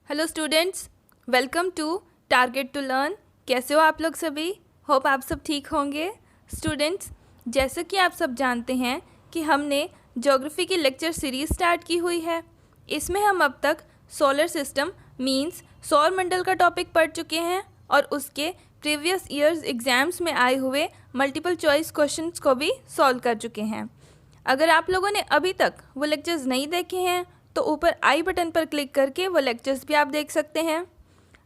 Hello students, welcome to target to learn. कैसे हो आप लोग सभी? होप आप सब ठीक होंगे। स्टूडेंट्स, जैसे कि आप सब जानते हैं कि हमने ज्योग्राफी की लेक्चर सीरीज़ स्टार्ट की हुई है। इसमें हम अब तक सोलर सिस्टम मींस सौर मंडल का टॉपिक पढ़ चुके हैं और उसके प्रीवियस ईयर्स एग्ज़ाम्स में आए हुए मल्टीपल चॉइस क्वेश्चंस को भी सॉल्व कर चुके हैं। अगर आप लोगों ने अभी तक वो लेक्चर्स नहीं देखे हैं तो ऊपर आई बटन पर क्लिक करके वो लेक्चर्स भी आप देख सकते हैं।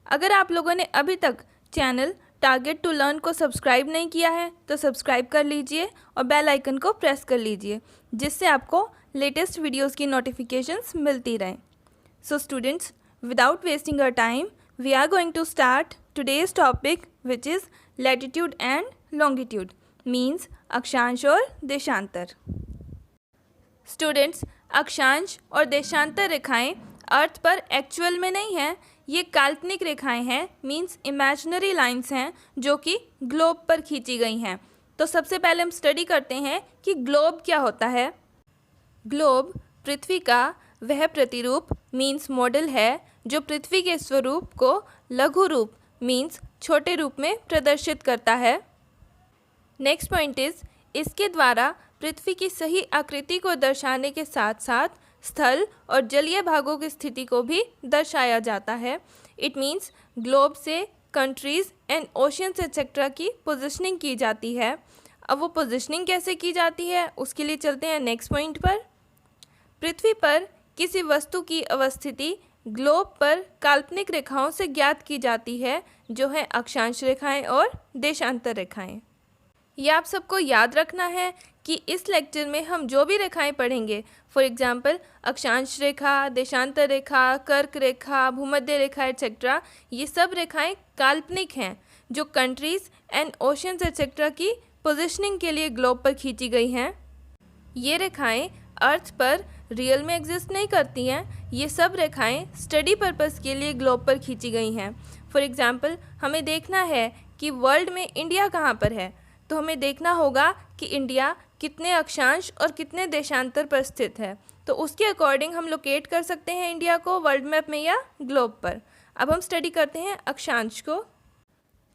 अगर आप लोगों ने अभी तक चैनल टारगेट टू लर्न को सब्सक्राइब नहीं किया है तो सब्सक्राइब कर लीजिए और बेल आइकन को प्रेस कर लीजिए, जिससे आपको लेटेस्ट वीडियोस की नोटिफिकेशंस मिलती रहें। So students, without wasting our time we are going to start today's topic which is latitude and longitude means अक्षांश और देशांतर। स्टूडेंट्स, अक्षांश और देशांतर रेखाएं अर्थ पर एक्चुअल में नहीं हैं, ये काल्पनिक रेखाएं हैं मींस इमेजिनरी लाइंस हैं जो कि ग्लोब पर खींची गई हैं। तो सबसे पहले हम स्टडी करते हैं कि ग्लोब क्या होता है। ग्लोब पृथ्वी का वह प्रतिरूप मींस मॉडल है जो पृथ्वी के स्वरूप को लघु रूप मींस छोटे रूप में प्रदर्शित करता है। नेक्स्ट पॉइंट इज, इसके द्वारा पृथ्वी की सही आकृति को दर्शाने के साथ साथ स्थल और जलीय भागों की स्थिति को भी दर्शाया जाता है। इट मीन्स ग्लोब से कंट्रीज़ एंड ओशियंस एक्सेट्रा की पोजीशनिंग की जाती है। अब वो पोजीशनिंग कैसे की जाती है उसके लिए चलते हैं नेक्स्ट पॉइंट पर। पृथ्वी पर किसी वस्तु की अवस्थिति ग्लोब पर काल्पनिक रेखाओं से ज्ञात की जाती है, जो है अक्षांश रेखाएं और देशांतर रेखाएं। ये आप सबको याद रखना है कि इस लेक्चर में हम जो भी रेखाएं पढ़ेंगे, फॉर एग्जांपल अक्षांश रेखा, देशांतर रेखा, कर्क रेखा, भूमध्य रेखा एक्सेट्रा, ये सब रेखाएं काल्पनिक हैं जो कंट्रीज़ एंड ओशियंस एक्सेट्रा की पोजीशनिंग के लिए ग्लोब पर खींची गई हैं। ये रेखाएं अर्थ पर रियल में एग्जिस्ट नहीं करती हैं, ये सब रेखाएं स्टडी पर्पस के लिए ग्लोब पर खींची गई हैं। फॉर एग्जांपल हमें देखना है कि वर्ल्ड में इंडिया कहाँ पर है, तो हमें देखना होगा कि इंडिया कितने अक्षांश और कितने देशांतर पर स्थित है, तो उसके अकॉर्डिंग हम लोकेट कर सकते हैं इंडिया को वर्ल्ड मैप में या ग्लोब पर। अब हम स्टडी करते हैं अक्षांश को।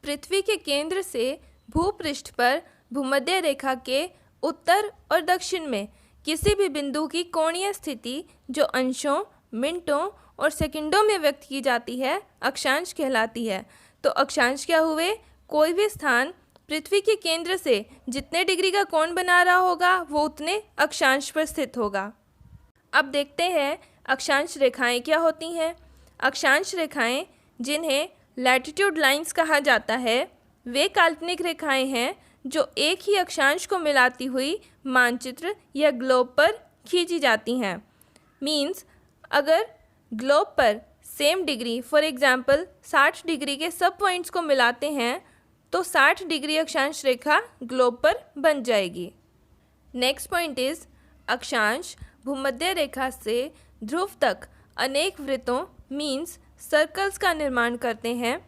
पृथ्वी के केंद्र से भूपृष्ठ पर भूमध्य रेखा के उत्तर और दक्षिण में किसी भी बिंदु की कोणीय स्थिति जो अंशों, मिनटों और सेकंडों में व्यक्त की जाती है अक्षांश कहलाती है। तो अक्षांश क्या हुए? कोई भी स्थान पृथ्वी के केंद्र से जितने डिग्री का कोण बना रहा होगा वो उतने अक्षांश पर स्थित होगा। अब देखते हैं अक्षांश रेखाएं क्या होती हैं। अक्षांश रेखाएं जिन्हें लैटिट्यूड लाइंस कहा जाता है, वे काल्पनिक रेखाएं हैं जो एक ही अक्षांश को मिलाती हुई मानचित्र या ग्लोब पर खींची जाती हैं। मीन्स अगर ग्लोब पर same degree for example 60 degree के सब पॉइंट्स को मिलाते हैं तो 60 डिग्री अक्षांश रेखा ग्लोब पर बन जाएगी। नेक्स्ट पॉइंट इज, अक्षांश भूमध्य रेखा से ध्रुव तक अनेक वृत्तों मींस सर्कल्स का निर्माण करते हैं।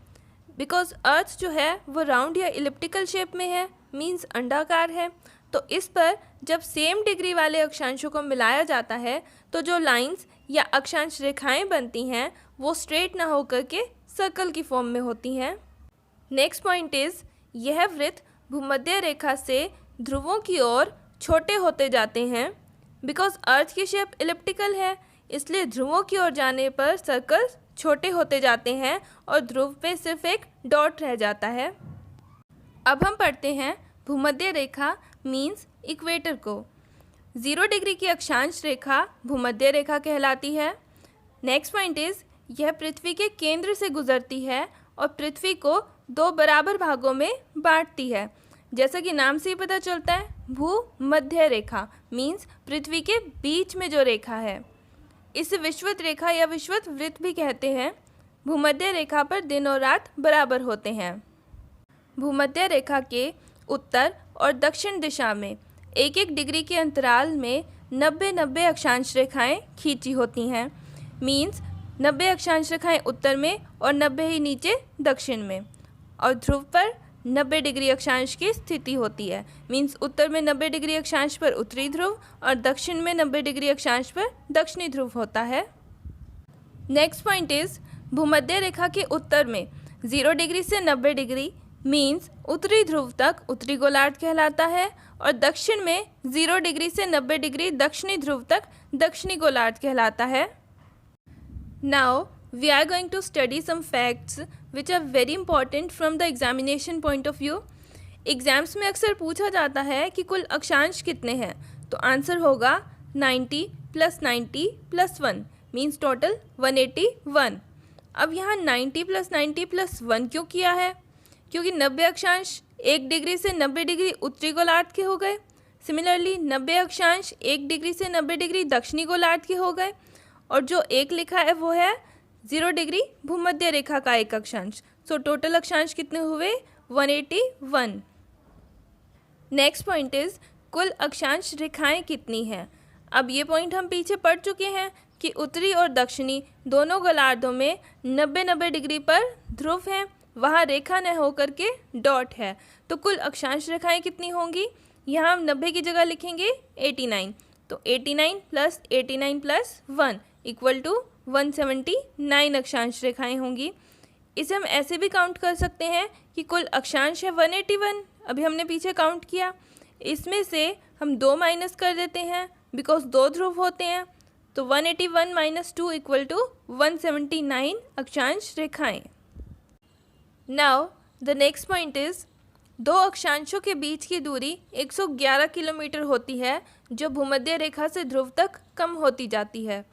बिकॉज अर्थ जो है वो राउंड या इलिप्टिकल शेप में है मींस अंडाकार है, तो इस पर जब सेम डिग्री वाले अक्षांशों को मिलाया जाता है तो जो लाइंस या अक्षांश रेखाएं बनती हैं वो स्ट्रेट ना होकर के सर्कल की फॉर्म में होती हैं। नेक्स्ट पॉइंट इज, यह वृत्त भूमध्य रेखा से ध्रुवों की ओर छोटे होते जाते हैं। बिकॉज अर्थ की शेप इलिप्टिकल है, इसलिए ध्रुवों की ओर जाने पर सर्कल छोटे होते जाते हैं और ध्रुव पे सिर्फ एक डॉट रह जाता है। अब हम पढ़ते हैं भूमध्य रेखा मींस इक्वेटर को। 0 डिग्री की अक्षांश रेखा भूमध्य रेखा कहलाती है। नेक्स्ट पॉइंट इज, यह पृथ्वी के केंद्र से गुजरती है और पृथ्वी को 2 बराबर भागों में बांटती है। जैसा कि नाम से ही पता चलता है, भूमध्य रेखा मींस पृथ्वी के बीच में जो रेखा है, इसे विषुवत रेखा या विषुवत वृत्त भी कहते हैं। भूमध्य रेखा पर दिन और रात बराबर होते हैं। भूमध्य रेखा के उत्तर और दक्षिण दिशा में 1-1 डिग्री के अंतराल में 90-90 अक्षांश रेखाएं खींची होती हैं। मींस 90 अक्षांश रेखाएं उत्तर में और 90 ही नीचे दक्षिण में, और ध्रुव पर 90 डिग्री अक्षांश की स्थिति होती है। मींस उत्तर में 90 डिग्री अक्षांश पर उत्तरी ध्रुव और दक्षिण में 90 डिग्री अक्षांश पर दक्षिणी ध्रुव होता है। नेक्स्ट पॉइंट इज, भूमध्य रेखा के उत्तर में 0 डिग्री से 90 डिग्री मीन्स उत्तरी ध्रुव तक उत्तरी गोलार्ध कहलाता है, और दक्षिण में 0 डिग्री से 90 डिग्री दक्षिणी ध्रुव तक दक्षिणी गोलार्ध कहलाता है। Now we are going to study some facts which are very important from the examination point of view. Exams में अक्सर पूछा जाता है कि कुल अक्षांश कितने हैं, तो आंसर होगा 90 + 90 + 1 मीन्स टोटल 181। अब यहाँ 90 + 90 + 1 क्यों किया है? क्योंकि 90 अक्षांश 1 डिग्री से 90 डिग्री उत्तरी गोलार्ध के हो गए। सिमिलरली 90 अक्षांश 1 डिग्री से 90 डिग्री दक्षिणी गोलार्ध के हो गए, और जो एक लिखा है वो है 0 डिग्री भूमध्य रेखा का एक अक्षांश। सो टोटल अक्षांश कितने हुए? 181। नेक्स्ट पॉइंट इज कुल अक्षांश रेखाएं कितनी हैं? अब ये पॉइंट हम पीछे पढ़ चुके हैं कि उत्तरी और दक्षिणी दोनों गोलार्धों में 90-90 डिग्री पर ध्रुव हैं, वहाँ रेखा न होकर के डॉट है। तो कुल अक्षांश रेखाएं कितनी होंगी? यहाँ हम 90 की जगह लिखेंगे 89, तो 89 + 89 + 1 = 179 अक्षांश रेखाएं होंगी। इसे हम ऐसे भी काउंट कर सकते हैं कि कुल अक्षांश है 181, अभी हमने पीछे काउंट किया, इसमें से हम 2 माइनस कर देते हैं बिकॉज 2 ध्रुव होते हैं, तो 181 - 2 = 179 अक्षांश रेखाएं। Now the next point is दो अक्षांशों के बीच की दूरी 111 किलोमीटर होती है, जो भूमध्य रेखा से ध्रुव तक कम होती जाती है।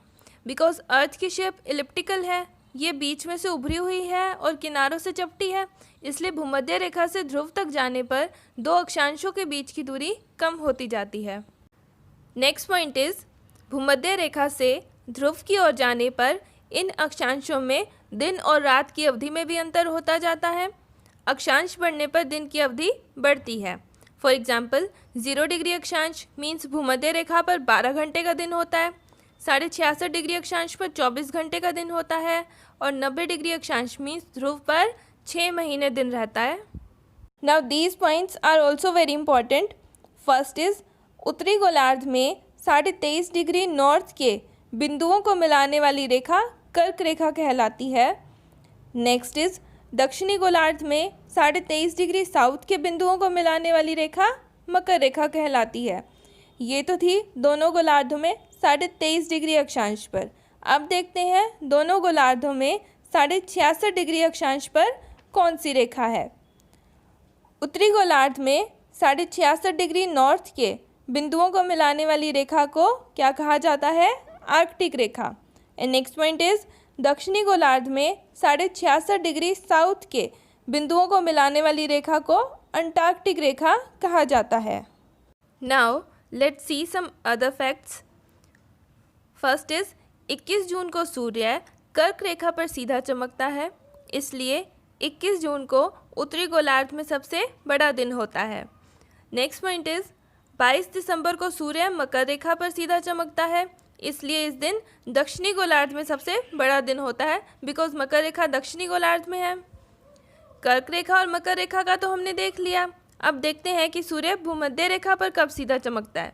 बिकॉज अर्थ की शेप इलिप्टिकल है, ये बीच में से उभरी हुई है और किनारों से चपटी है, इसलिए भूमध्य रेखा से ध्रुव तक जाने पर दो अक्षांशों के बीच की दूरी कम होती जाती है। नेक्स्ट पॉइंट इज भूमध्य रेखा से ध्रुव की ओर जाने पर इन अक्षांशों में दिन और रात की अवधि में भी अंतर होता जाता है। अक्षांश बढ़ने पर दिन की अवधि बढ़ती है। फॉर एग्जाम्पल 0 डिग्री अक्षांश मीन्स भूमध्य रेखा पर 12 घंटे का दिन होता है, 66.5 डिग्री अक्षांश पर 24 घंटे का दिन होता है, और 90 डिग्री अक्षांश मीन्स ध्रुव पर 6 महीने दिन रहता है। Now these points are also very important. First is उत्तरी गोलार्ध में 23.5 डिग्री नॉर्थ के बिंदुओं को मिलाने वाली रेखा कर्क रेखा कहलाती है। नेक्स्ट इज दक्षिणी गोलार्ध में 23.5 डिग्री साउथ के बिंदुओं को मिलाने वाली रेखा मकर रेखा कहलाती है। ये तो थी दोनों गोलार्धों में 23.5 डिग्री अक्षांश पर। अब देखते हैं दोनों गोलार्धों में 66.5 डिग्री अक्षांश पर कौन सी रेखा है। उत्तरी गोलार्ध में 66.5 डिग्री नॉर्थ के बिंदुओं को मिलाने वाली रेखा को क्या कहा जाता है? Arctic Rekha. And next point is दक्षिणी गोलार्ध में 66.5 डिग्री साउथ के बिंदुओं को मिलाने वाली रेखा को अंटार्कटिक रेखा कहा जाता है। Now let's see some other facts. First is 21 June को सूर्य कर्क रेखा पर सीधा चमकता है, इसलिए 21 जून को उत्तरी गोलार्ध में सबसे बड़ा दिन होता है। नेक्स्ट पॉइंट इज 22 दिसंबर को सूर्य मकर रेखा पर सीधा चमकता है, इसलिए इस दिन दक्षिणी गोलार्ध में सबसे बड़ा दिन होता है बिकॉज मकर रेखा दक्षिणी गोलार्ध में है। कर्क रेखा और मकर रेखा का तो हमने देख लिया। अब देखते हैं कि सूर्य भूमध्य रेखा पर कब सीधा चमकता है।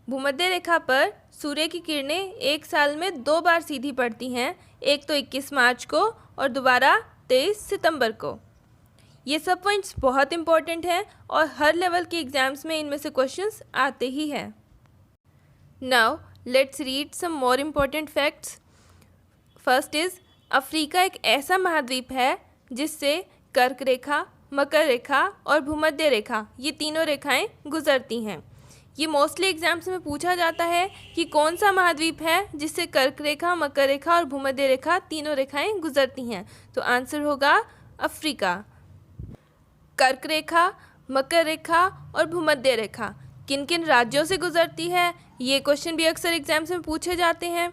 भूमध्य रेखा पर सूर्य की किरणें एक साल में 2 बार सीधी पड़ती हैं, एक तो 21 मार्च को और दोबारा 23 सितंबर को। ये सब पॉइंट्स बहुत इंपॉर्टेंट हैं और हर लेवल के एग्जाम्स में इनमें से क्वेश्चंस आते ही हैं। Now let's read some more important facts. First is Africa एक ऐसा महाद्वीप है जिससे कर्क रेखा, मकर रेखा और भूमध्य रेखा ये तीनों रेखाएं गुजरती हैं। ये मोस्टली एग्जाम्स में पूछा जाता है कि कौन सा महाद्वीप है जिससे कर्क रेखा, मकर रेखा और भूमध्य रेखा तीनों रेखाएं गुजरती हैं, तो आंसर होगा अफ्रीका। कर्क रेखा, मकर रेखा और भूमध्य रेखा किन किन राज्यों से गुजरती है, ये क्वेश्चन भी अक्सर एग्जाम्स में पूछे जाते हैं।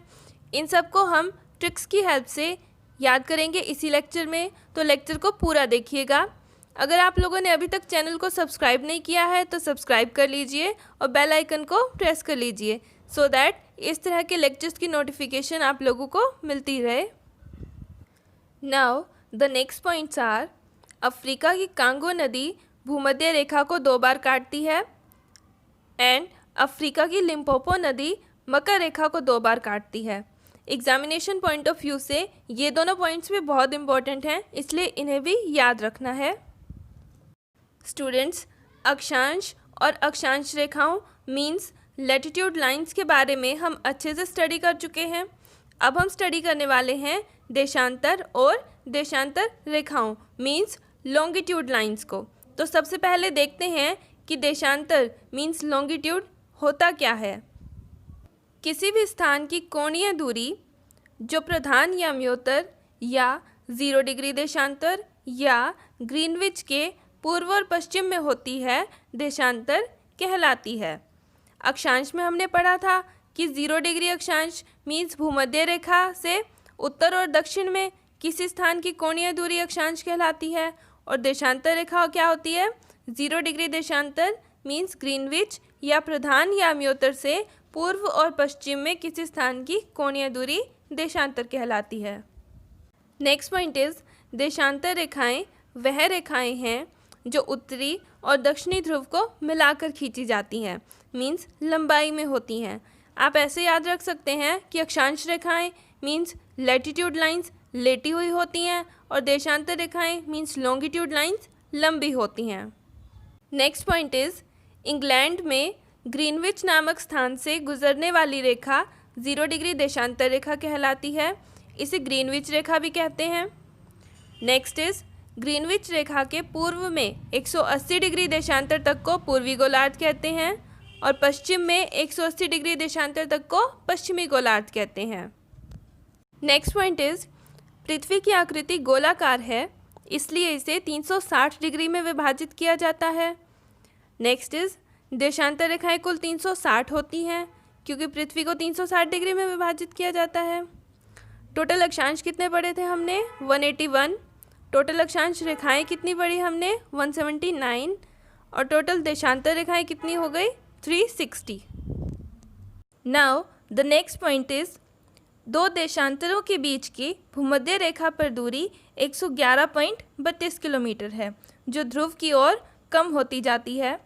इन सब को हम ट्रिक्स की हेल्प से याद करेंगे इसी लेक्चर में, तो लेक्चर को पूरा देखिएगा। अगर आप लोगों ने अभी तक चैनल को सब्सक्राइब नहीं किया है तो सब्सक्राइब कर लीजिए और बेल आइकन को प्रेस कर लीजिए सो दैट इस तरह के लेक्चर्स की नोटिफिकेशन आप लोगों को मिलती रहे। Now the next points are Africa की कांगो नदी भूमध्य रेखा को 2 बार काटती है एंड अफ्रीका की लिम्पोपो नदी मकर रेखा को 2 बार काटती है। एग्जामिनेशन पॉइंट ऑफ व्यू से ये दोनों पॉइंट्स भी बहुत इंपॉर्टेंट हैं, इसलिए इन्हें भी याद रखना है। स्टूडेंट्स, अक्षांश और अक्षांश रेखाओं मीन्स लैटिट्यूड लाइंस के बारे में हम अच्छे से स्टडी कर चुके हैं। अब हम स्टडी करने वाले हैं देशांतर और देशांतर रेखाओं मीन्स लॉन्गिट्यूड लाइंस को। तो सबसे पहले देखते हैं कि देशांतर मीन्स लॉन्गिट्यूड होता क्या है। किसी भी स्थान की कोणीय दूरी जो प्रधान या म्योतर या 0 डिग्री देशांतर या ग्रीनविच के पूर्व और पश्चिम में होती है देशांतर कहलाती है। अक्षांश में हमने पढ़ा था कि 0 डिग्री अक्षांश मीन्स भूमध्य रेखा से उत्तर और दक्षिण में किसी स्थान की कोणीय दूरी अक्षांश कहलाती है, और देशांतर रेखा क्या होती है? 0 डिग्री देशांतर मीन्स ग्रीनविच या प्रधान या म्योतर से पूर्व और पश्चिम में किसी स्थान की कोणीय दूरी देशांतर कहलाती है। नेक्स्ट पॉइंट इज देशांतर रेखाएं वह रेखाएं हैं जो उत्तरी और दक्षिणी ध्रुव को मिलाकर खींची जाती हैं, मीन्स लंबाई में होती हैं। आप ऐसे याद रख सकते हैं कि अक्षांश रेखाएं मीन्स लैटिट्यूड लाइंस लेटी हुई होती हैं और देशांतर रेखाएं मीन्स लॉन्गिट्यूड लाइंस लंबी होती हैं। नेक्स्ट पॉइंट इज इंग्लैंड में ग्रीनविच नामक स्थान से गुजरने वाली रेखा 0 डिग्री देशांतर रेखा कहलाती है। इसे ग्रीनविच रेखा भी कहते हैं। नेक्स्ट इज ग्रीनविच रेखा के पूर्व में 180 डिग्री देशांतर तक को पूर्वी गोलार्ध कहते हैं और पश्चिम में 180 डिग्री देशांतर तक को पश्चिमी गोलार्ध कहते हैं। नेक्स्ट पॉइंट इज पृथ्वी की आकृति गोलाकार है, इसलिए इसे 360 डिग्री में विभाजित किया जाता है। नेक्स्ट इज देशांतर रेखाएं कुल 360 होती हैं क्योंकि पृथ्वी को 360 डिग्री में विभाजित किया जाता है। टोटल अक्षांश कितने पढ़े थे हमने? 181। टोटल अक्षांश रेखाएं कितनी पढ़ी हमने? 179। और टोटल देशांतर रेखाएं कितनी हो गई? 360। Now the next point is दो देशांतरों के बीच की भूमध्य रेखा पर दूरी 111.32 किलोमीटर है, जो ध्रुव की ओर कम होती जाती है।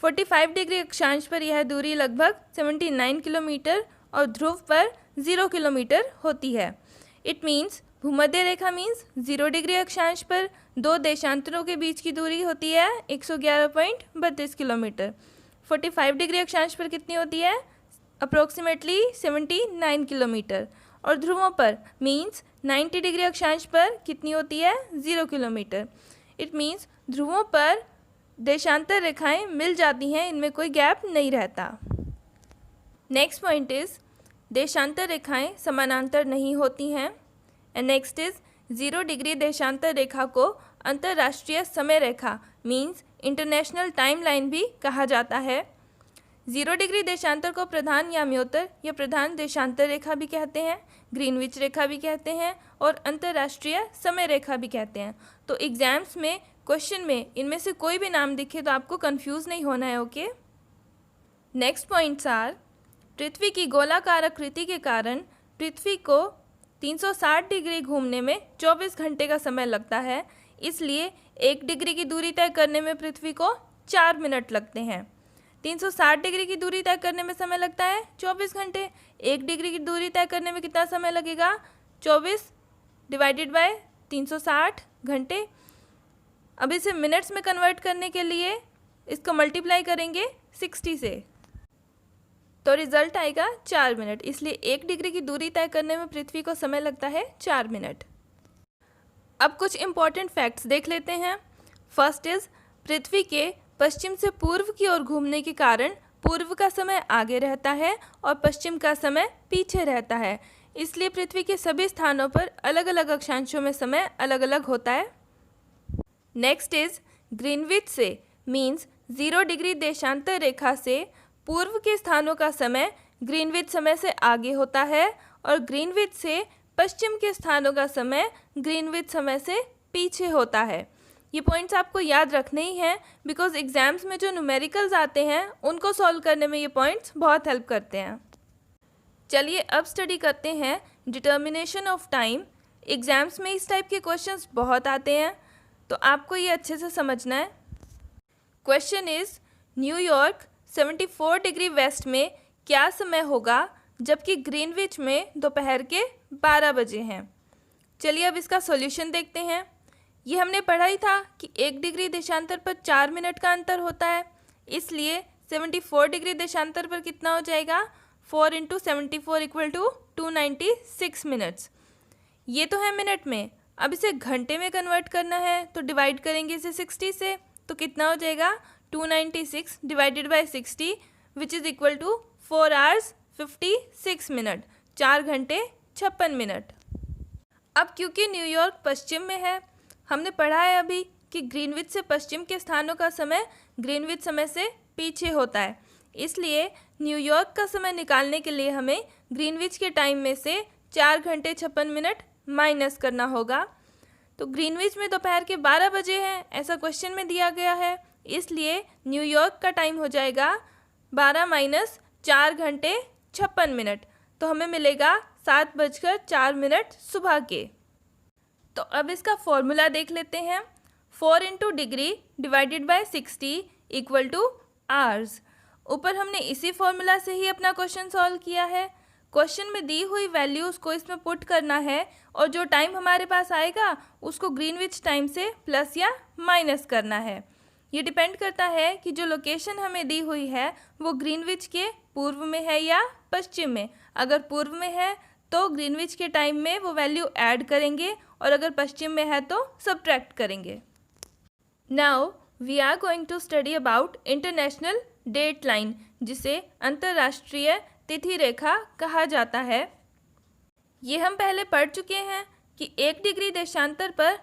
45 डिग्री अक्षांश पर यह दूरी लगभग 79 किलोमीटर और ध्रुव पर 0 किलोमीटर होती है। इट मीन्स भूमध्य रेखा मीन्स 0 डिग्री अक्षांश पर दो देशांतरों के बीच की दूरी होती है 111.32 किलोमीटर। 45 डिग्री अक्षांश पर कितनी होती है? Approximately 79 kilometre. और ध्रुवों पर मीन्स 90 डिग्री अक्षांश पर कितनी होती है? 0 किलोमीटर। इट मीन्स ध्रुवों पर देशांतर रेखाएं मिल जाती हैं, इनमें कोई गैप नहीं रहता। नेक्स्ट पॉइंट इज देशांतर रेखाएं समानांतर नहीं होती हैं। एंड नेक्स्ट इज 0 डिग्री देशांतर रेखा को अंतर्राष्ट्रीय समय रेखा मीन्स इंटरनेशनल टाइम लाइन भी कहा जाता है। 0 डिग्री देशांतर को प्रधान या म्योतर या प्रधान देशांतर रेखा भी कहते हैं, ग्रीनविच रेखा भी कहते हैं और अंतर्राष्ट्रीय समय रेखा भी कहते हैं। तो एग्जाम्स में क्वेश्चन में इनमें से कोई भी नाम दिखे तो आपको कंफ्यूज नहीं होना है। ओके। नेक्स्ट पॉइंट्स आर पृथ्वी की गोलाकार आकृति के कारण पृथ्वी को 360 डिग्री घूमने में 24 घंटे का समय लगता है, इसलिए 1 डिग्री की दूरी तय करने में पृथ्वी को 4 मिनट लगते हैं। 360 डिग्री की दूरी तय करने में समय लगता है 24 घंटे। 1 डिग्री की दूरी तय करने में कितना समय लगेगा? 24 डिवाइडेड बाय 360 घंटे। अब इसे मिनट्स में कन्वर्ट करने के लिए इसको मल्टीप्लाई करेंगे 60 से, तो रिजल्ट आएगा 4 मिनट। इसलिए 1 डिग्री की दूरी तय करने में पृथ्वी को समय लगता है 4 मिनट। अब कुछ इंपॉर्टेंट फैक्ट्स देख लेते हैं। फर्स्ट इज पृथ्वी के पश्चिम से पूर्व की ओर घूमने के कारण पूर्व का समय आगे रहता है और पश्चिम का समय पीछे रहता है, इसलिए पृथ्वी के सभी स्थानों पर अलग अलग अक्षांशों में समय अलग अलग होता है। नेक्स्ट इज ग्रीनविच से मीन्स 0 डिग्री देशांतर रेखा से पूर्व के स्थानों का समय ग्रीनविच समय से आगे होता है और ग्रीनविच से पश्चिम के स्थानों का समय ग्रीनविच समय से पीछे होता है। ये पॉइंट्स आपको याद रखने ही हैं बिकॉज एग्जाम्स में जो न्यूमेरिकल्स आते हैं उनको सॉल्व करने में ये पॉइंट्स बहुत हेल्प करते हैं। चलिए अब स्टडी करते हैं डिटर्मिनेशन ऑफ टाइम। एग्जाम्स में इस टाइप के क्वेश्चंस बहुत आते हैं, तो आपको ये अच्छे से समझना है। Question is New York 74 degree west में क्या समय होगा जबकि ग्रीनविच में दोपहर के 12 बजे हैं। चलिए अब इसका सॉल्यूशन देखते हैं। ये हमने पढ़ा ही था कि 1 डिग्री देशांतर पर 4 मिनट का अंतर होता है, इसलिए 74 डिग्री देशांतर पर कितना हो जाएगा, 4 × 74 = 296 मिनट्स। ये तो है मिनट में, अब इसे घंटे में कन्वर्ट करना है तो डिवाइड करेंगे इसे 60 से, तो कितना हो जाएगा 296 / 60 which is equal to 4 hours 56 minute, 4 घंटे 56 मिनट। अब क्योंकि न्यूयॉर्क पश्चिम में है, हमने पढ़ा है अभी कि ग्रीनविच से पश्चिम के स्थानों का समय ग्रीनविच समय से पीछे होता है, इसलिए न्यूयॉर्क का समय निकालने के लिए हमें ग्रीनविच के टाइम में से 4 घंटे 56 मिनट माइनस करना होगा। तो ग्रीनविच में दोपहर के 12 बजे हैं, ऐसा क्वेश्चन में दिया गया है, इसलिए न्यूयॉर्क का टाइम हो जाएगा 12 - 4 घंटे 56 मिनट, तो हमें मिलेगा 7:04 सुबह के। तो अब इसका फॉर्मूला देख लेते हैं। 4 × डिग्री / 60 = आवर्स। ऊपर हमने इसी फॉर्मूला से ही अपना क्वेश्चन सॉल्व किया है। क्वेश्चन में दी हुई वैल्यूज़ को इसमें पुट करना है और जो टाइम हमारे पास आएगा उसको ग्रीनविच टाइम से प्लस या माइनस करना है। ये डिपेंड करता है कि जो लोकेशन हमें दी हुई है वो ग्रीनविच के पूर्व में है या पश्चिम में। अगर पूर्व में है तो ग्रीनविच के टाइम में वो वैल्यू ऐड करेंगे और अगर पश्चिम में है तो सब्ट्रैक्ट करेंगे। Now we are going to study about international date line, जिसे अंतर्राष्ट्रीय तिथि रेखा कहा जाता है। ये हम पहले पढ़ चुके हैं कि 1 डिग्री देशांतर पर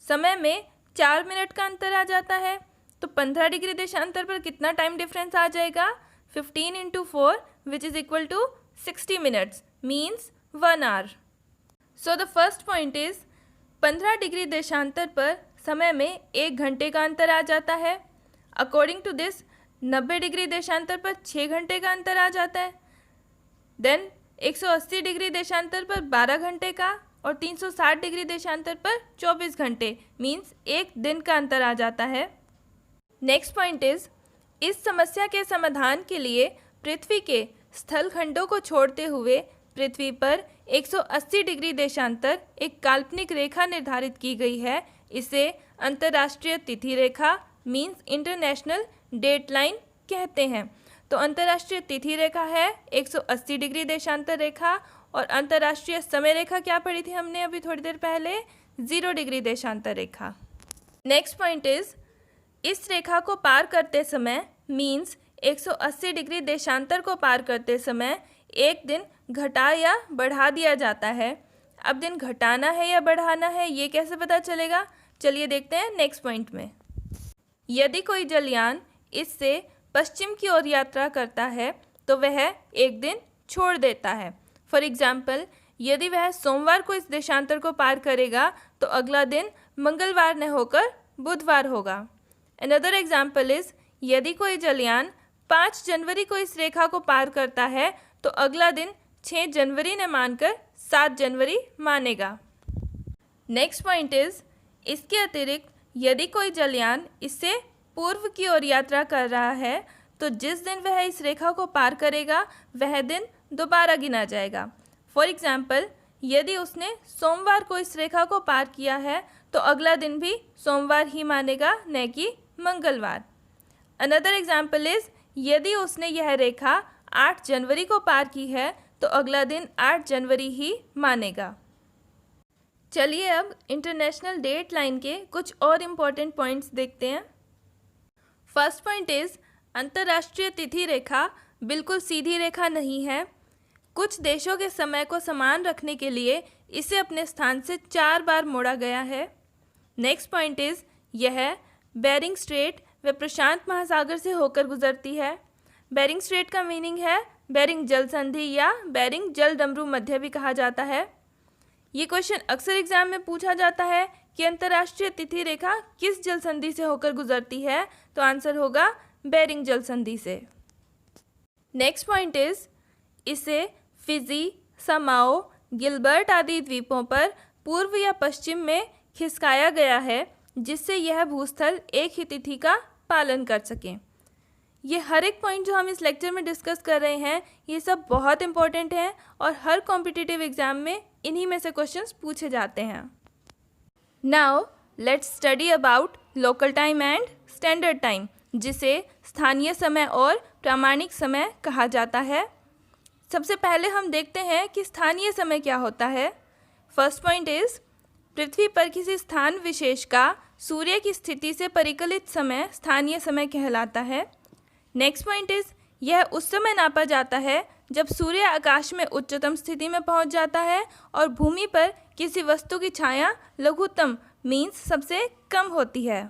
समय में 4 मिनट का अंतर आ जाता है, तो 15 डिग्री देशांतर पर कितना टाइम डिफरेंस आ जाएगा, 15 × 4 which is equal to 60 minutes means 1 hour। So the first point is 15 degree देशांतर पर समय में 1 घंटे का अंतर आ जाता है। अकॉर्डिंग टू दिस 90 डिग्री देशांतर पर 6 घंटे का अंतर आ जाता है। देन 180 डिग्री देशांतर पर 12 घंटे का और 360 डिग्री देशांतर पर 24 घंटे मीन्स 1 दिन का अंतर आ जाता है। नेक्स्ट पॉइंट इज, इस समस्या के समाधान के लिए पृथ्वी के स्थल खंडों को छोड़ते हुए पृथ्वी पर 180 डिग्री देशांतर एक काल्पनिक रेखा निर्धारित की गई है। इसे अंतर्राष्ट्रीय तिथि रेखा मीन्स इंटरनेशनल डेट लाइन कहते हैं। तो अंतर्राष्ट्रीय तिथि रेखा है 180 डिग्री देशांतर रेखा और अंतर्राष्ट्रीय समय रेखा क्या पढ़ी थी हमने अभी थोड़ी देर पहले, 0 डिग्री देशांतर रेखा। नेक्स्ट पॉइंट इज, इस रेखा को पार करते समय मीन्स 180 डिग्री देशांतर को पार करते समय एक दिन घटा या बढ़ा दिया जाता है। अब दिन घटाना है या बढ़ाना है ये कैसे पता चलेगा, चलिए देखते हैं नेक्स्ट पॉइंट में। यदि कोई जलयान इससे पश्चिम की ओर यात्रा करता है तो वह एक दिन छोड़ देता है। फॉर एग्जाम्पल, यदि वह सोमवार को इस देशांतर को पार करेगा तो अगला दिन मंगलवार न होकर बुधवार होगा। अनदर एग्जाम्पल इज, यदि कोई जलयान 5 जनवरी को इस रेखा को पार करता है तो अगला दिन 6 जनवरी न मानकर 7 जनवरी मानेगा। नेक्स्ट पॉइंट इज, इसके अतिरिक्त यदि कोई जलयान इससे पूर्व की ओर यात्रा कर रहा है तो जिस दिन वह इस रेखा को पार करेगा वह दिन दोबारा गिना जाएगा। फॉर एग्जाम्पल, यदि उसने सोमवार को इस रेखा को पार किया है तो अगला दिन भी सोमवार ही मानेगा न कि मंगलवार। अनदर एग्जाम्पल इज, यदि उसने यह रेखा 8 जनवरी को पार की है तो अगला दिन 8 जनवरी ही मानेगा। चलिए अब इंटरनेशनल डेट लाइन के कुछ और इम्पोर्टेंट पॉइंट्स देखते हैं। फर्स्ट पॉइंट इज, अंतर्राष्ट्रीय तिथि रेखा बिल्कुल सीधी रेखा नहीं है। कुछ देशों के समय को समान रखने के लिए इसे अपने स्थान से 4 बार मोड़ा गया है। नेक्स्ट पॉइंट इज, यह बेरिंग स्ट्रेट व प्रशांत महासागर से होकर गुजरती है। बेरिंग स्ट्रेट का मीनिंग है बेरिंग जल संधि या बेरिंग जल डमरू मध्य भी कहा जाता है। ये क्वेश्चन अक्सर एग्जाम में पूछा जाता है कि अंतर्राष्ट्रीय तिथि रेखा किस जल संधि से होकर गुजरती है, तो आंसर होगा बेरिंग जल संधि से। नेक्स्ट पॉइंट इज, इसे फिजी, समाओ, गिलबर्ट आदि द्वीपों पर पूर्व या पश्चिम में खिसकाया गया है जिससे यह भूस्थल एक ही तिथि का पालन कर सकें। ये हर एक पॉइंट जो हम इस लेक्चर में डिस्कस कर रहे हैं ये सब बहुत इंपॉर्टेंट हैं और हर कॉम्पिटिटिव एग्जाम में इन्हीं में से क्वेश्चंस पूछे जाते हैं। Now let's study about local time and standard time, जिसे स्थानीय समय और प्रामाणिक समय कहा जाता है। सबसे पहले हम देखते हैं कि स्थानीय समय क्या होता है। फर्स्ट पॉइंट इज पृथ्वी पर किसी स्थान विशेष का सूर्य की स्थिति से परिकलित समय स्थानीय समय कहलाता है। नेक्स्ट पॉइंट इज यह उस समय नापा जाता है जब सूर्य आकाश में उच्चतम स्थिति में पहुंच जाता है और भूमि पर किसी वस्तु की छाया लघुत्तम मीन्स सबसे कम होती है।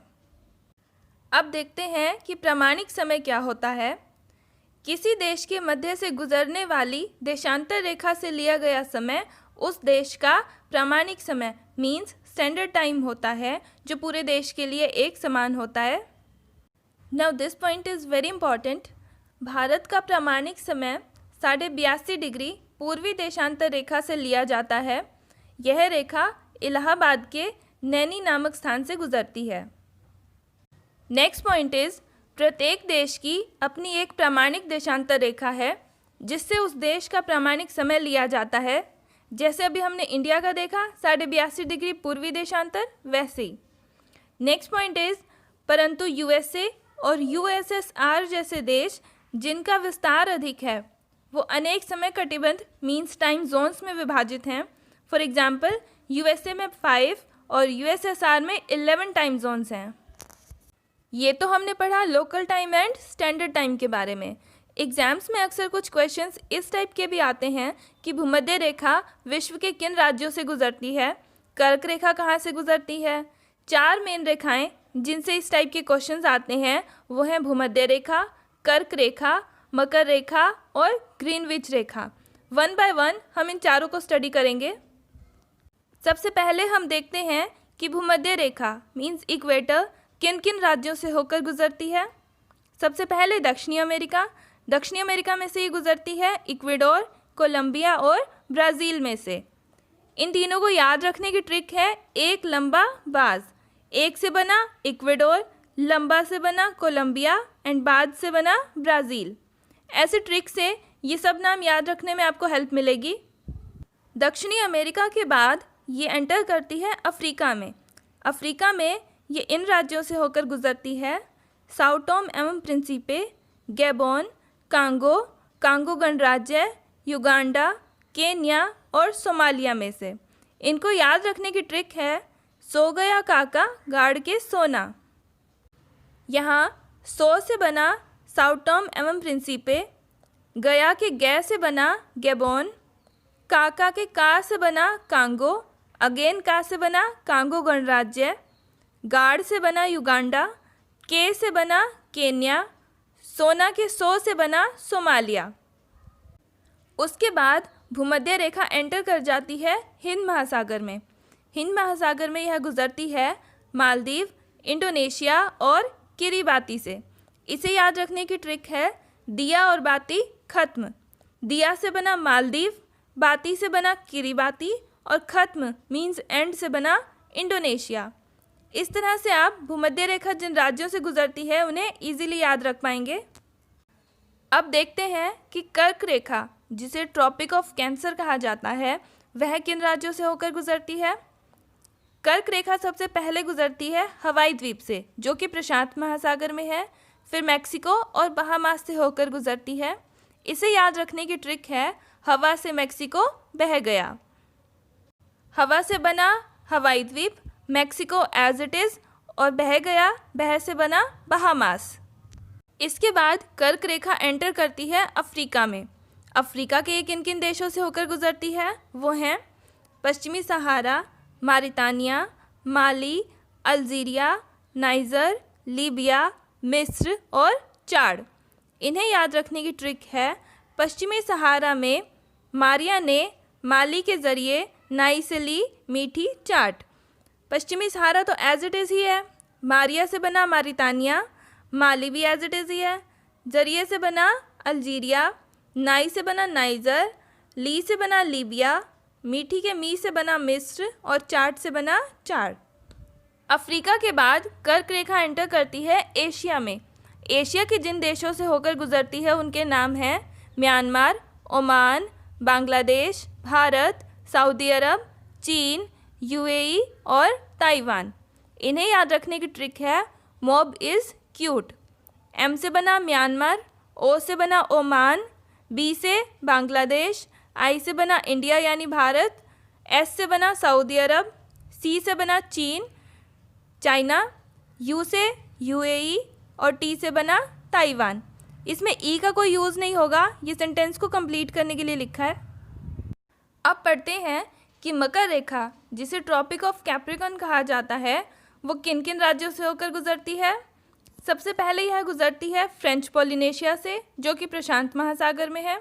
अब देखते हैं कि प्रामाणिक समय क्या होता है। किसी देश के मध्य से गुजरने वाली देशांतर रेखा से लिया गया समय उस देश का प्रामाणिक समय मीन्स स्टैंडर्ड टाइम होता है, जो पूरे देश के लिए एक समान होता है। Now this point is very important. Bharat का प्रामाणिक समय 82.5 डिग्री पूर्वी देशांतर रेखा से लिया जाता है। यह रेखा इलाहाबाद के नैनी नामक स्थान से गुजरती है। नेक्स्ट पॉइंट इज़ प्रत्येक देश की अपनी एक प्रामाणिक देशांतर रेखा है जिससे उस देश का प्रामाणिक समय लिया जाता है। जैसे अभी हमने इंडिया का देखा 82.5 डिग्री पूर्वी देशांतर, वैसे ही। नेक्स्ट पॉइंट इज़ परंतु यूएसए और यूएसएसआर जैसे देश जिनका विस्तार अधिक है वो अनेक समय कटिबंध मीन्स टाइम जोन्स में विभाजित हैं। फॉर एग्जांपल यूएसए में 5 और यूएसएसआर में 11 टाइम जोन्स हैं। ये तो हमने पढ़ा local time and standard time के बारे में। एग्जाम्स में अक्सर कुछ क्वेश्चंस इस टाइप के भी आते हैं कि भूमध्य रेखा विश्व के किन राज्यों से गुजरती है, कर्क रेखा कहाँ से गुजरती है। 4 मेन रेखाएं जिनसे इस टाइप के क्वेश्चंस आते हैं वो हैं भूमध्य रेखा, कर्क रेखा, मकर रेखा और ग्रीनविच रेखा। 1 बाय 1 हम इन चारों को स्टडी करेंगे। सबसे पहले हम देखते हैं कि भूमध्य रेखा मीन्स इक्वेटर किन किन राज्यों से होकर गुजरती है। सबसे पहले दक्षिणी अमेरिका में से ये गुजरती है इक्वेडोर, कोलंबिया और ब्राज़ील में से। इन तीनों को याद रखने की ट्रिक है एक लंबा बाज, एक से बना इक्वेडोर, लंबा से बना कोलंबिया एंड बाद से बना ब्राज़ील। ऐसे ट्रिक से ये सब नाम याद रखने में आपको हेल्प मिलेगी। दक्षिणी अमेरिका के बाद ये एंटर करती है अफ्रीका में। अफ्रीका में ये इन राज्यों से होकर गुजरती है साओ टोम एवं प्रिंसिपे, गैबोन, कांगो गणराज्य, युगांडा, केन्या और सोमालिया में से। इनको याद रखने की ट्रिक है सो गया काका गाड़ के सोना। यहाँ सो से बना साओ टोम एवं प्रिंसिपे, गया के गे से बना गैबोन, काका के का से बना कांगो, अगेन का से बना कांगो गणराज्य, गाड़ से बना युगांडा, के से बना केन्या, सोना के सो से बना सोमालिया। उसके बाद भूमध्य रेखा एंटर कर जाती है हिंद महासागर में। हिंद महासागर में यह गुजरती है मालदीव, इंडोनेशिया और किरीबाती से। इसे याद रखने की ट्रिक है दिया और बाती खत्म। दिया से बना मालदीव, बाती से बना किरीबाती और खत्म मीन्स एंड से बना इंडोनेशिया। इस तरह से आप भूमध्य रेखा जिन राज्यों से गुजरती है उन्हें इजीली याद रख पाएंगे। अब देखते हैं कि कर्क रेखा जिसे ट्रॉपिक ऑफ कैंसर कहा जाता है वह किन राज्यों से होकर गुजरती है। कर्क रेखा सबसे पहले गुजरती है हवाई द्वीप से जो कि प्रशांत महासागर में है, फिर मैक्सिको और बहामास से होकर गुजरती है। इसे याद रखने की ट्रिक है हवा से मैक्सिको बह गया। हवा से बना हवाई द्वीप, मैक्सिको एज इट इज़ और बह गया, बह से बना बहामास। इसके बाद कर्क रेखा एंटर करती है अफ्रीका में। अफ्रीका के किन किन देशों से होकर गुजरती है वो हैं पश्चिमी सहारा, मारितानिया, माली, अल्जीरिया, नाइजर, लीबिया, मिस्र और चाड। इन्हें याद रखने की ट्रिक है पश्चिमी सहारा में मारिया ने माली के ज़रिए नाई से ली मीठी चाट। पश्चिमी सहारा तो एज इट इज़ ही है, मारिया से बना मारितानिया, माली भी एज इट इज़ ही है, ज़रिए से बना अल्जीरिया, नाई से बना नाइजर, ली से बना लीबिया, मीठी के मी से बना मिस्र और चाट से बना चाड। अफ्रीका के बाद कर्क रेखा एंटर करती है एशिया में। एशिया के जिन देशों से होकर गुजरती है उनके नाम हैं Myanmar, Oman, Bangladesh, Bharat, Saudi Arab, चीन, यूएई और ताइवान। इन्हें याद रखने की ट्रिक है मॉब इज़ क्यूट। एम से बना म्यांमार, ओ से बना ओमान, बी से बांग्लादेश, आई से बना इंडिया यानी भारत, एस से बना सऊदी अरब, सी से बना चीन चाइना, यू से यूएई और टी से बना ताइवान। इसमें ई का कोई यूज़ नहीं होगा, ये सेंटेंस को कंप्लीट करने के लिए लिखा है। अब पढ़ते हैं कि मकर रेखा जिसे ट्रॉपिक ऑफ कैप्रिकॉर्न कहा जाता है वो किन किन राज्यों से होकर गुजरती है। सबसे पहले यह गुजरती है फ्रेंच पॉलिनेशिया से जो कि प्रशांत महासागर में है।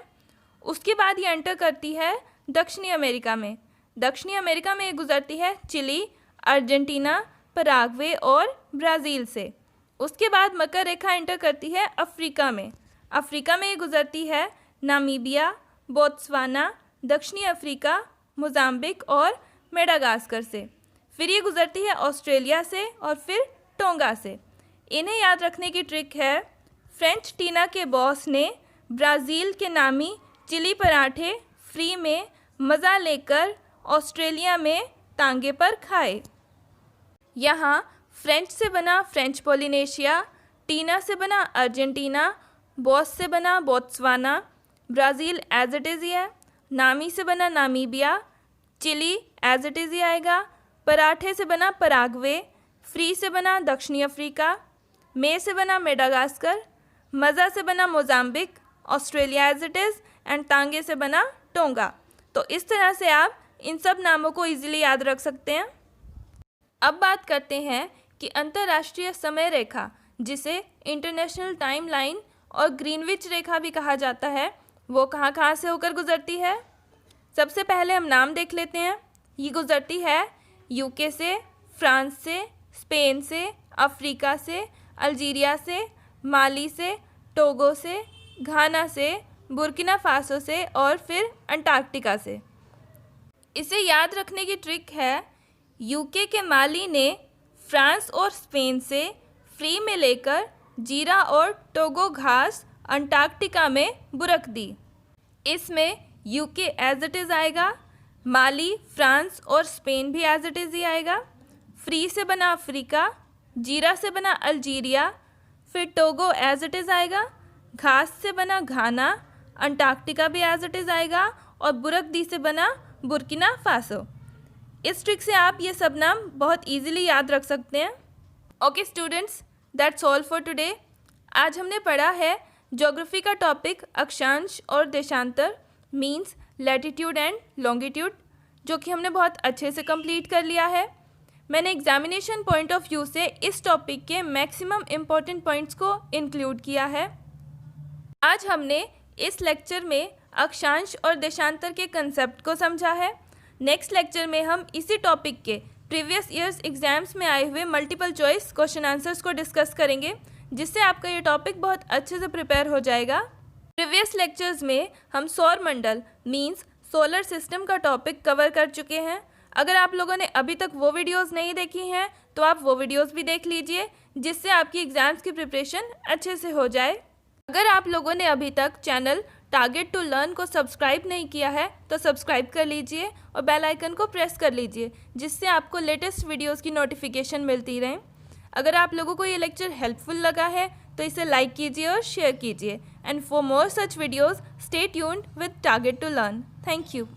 उसके बाद ये एंटर करती है दक्षिणी अमेरिका में। दक्षिणी अमेरिका में ये गुजरती है चिली, अर्जेंटीना, पराग्वे और ब्राज़ील से। उसके बाद मकर रेखा एंटर करती है अफ्रीका में। अफ्रीका में ये गुजरती है नामीबिया, बोत्सवाना, दक्षिणी अफ्रीका, मोज़ाम्बिक और मेडागास्कर से। फिर ये गुजरती है ऑस्ट्रेलिया से और फिर टोंगा से। इन्हें याद रखने की ट्रिक है फ्रेंच टीना के बॉस ने ब्राज़ील के नामी चिली पराठे फ्री में मज़ा लेकर ऑस्ट्रेलिया में तांगे पर खाए। यहाँ फ्रेंच से बना फ्रेंच पॉलिनेशिया, टीना से बना अर्जेंटीना, बॉस से बना Botswana, Brazil as it is ही है, नामी से बना Namibia, Chile as it is ही आएगा, पराठे से बना पराग्वे, फ्री से बना दक्षिणी अफ्रीका, में से बना मेडागास्कर, मज़ा से बना Mozambique, Australia as it is and तांगे से बना टोंगा। तो इस तरह से आप इन सब नामों को इजीली याद रख सकते हैं। अब बात करते हैं कि अंतर्राष्ट्रीय समय रेखा जिसे इंटरनेशनल टाइम लाइन और ग्रीनविच रेखा भी कहा जाता है वो कहाँ कहाँ से होकर गुजरती है। सबसे पहले हम नाम देख लेते हैं। ये गुजरती है यूके से, फ्रांस से, स्पेन से, अफ्रीका से, अल्जीरिया से, माली से, टोगो से, घाना से, बुर्किना फासो से और फिर अंटार्कटिका से। इसे याद रखने की ट्रिक है यूके के माली ने फ्रांस और स्पेन से फ्री में लेकर जीरा और टोगो घास अंटार्कटिका में बुरक दी। इसमें यूके एज इट इज़ आएगा, माली, फ्रांस और स्पेन भी एज इट इज़ ही आएगा, फ्री से बना अफ्रीका, जीरा से बना अल्जीरिया, फिर टोगो एज इट इज़ आएगा, घास से बना घाना, अंटार्कटिका भी एज इट इज़ आएगा और बुरक दी से बना बुर्किना फासो। इस ट्रिक से आप ये सब नाम बहुत इजीली याद रख सकते हैं। Okay students, that's all for today. आज हमने पढ़ा है ज्योग्राफी का टॉपिक अक्षांश और देशांतर मींस लैटिट्यूड एंड लॉन्गिट्यूड, जो कि हमने बहुत अच्छे से कंप्लीट कर लिया है। मैंने एग्जामिनेशन पॉइंट ऑफ व्यू से इस टॉपिक के मैक्सिमम इम्पॉर्टेंट पॉइंट्स को इंक्लूड किया है। आज हमने इस लेक्चर में अक्षांश और देशांतर के कंसेप्ट को समझा है। नेक्स्ट लेक्चर में हम इसी टॉपिक के प्रीवियस ईयर्स एग्जाम्स में आए हुए मल्टीपल चॉइस क्वेश्चन आंसर्स को डिस्कस करेंगे, जिससे आपका ये टॉपिक बहुत अच्छे से प्रिपेयर हो जाएगा। प्रीवियस लेक्चर्स में हम सौर मंडल मींस सोलर सिस्टम का टॉपिक कवर कर चुके हैं। अगर आप लोगों ने अभी तक वो वीडियोस नहीं देखी हैं तो आप वो वीडियोस भी देख लीजिए, जिससे आपकी एग्ज़ाम्स की प्रिपरेशन अच्छे से हो जाए। अगर आप लोगों ने अभी तक चैनल टारगेट टू लर्न को सब्सक्राइब नहीं किया है तो सब्सक्राइब कर लीजिए और बेल आइकन को प्रेस कर लीजिए, जिससे आपको लेटेस्ट वीडियोस की नोटिफिकेशन मिलती रहे। अगर आप लोगों को ये लेक्चर हेल्पफुल लगा है तो इसे लाइक कीजिए और शेयर कीजिए। And for more such videos stay tuned with target to learn. Thank you.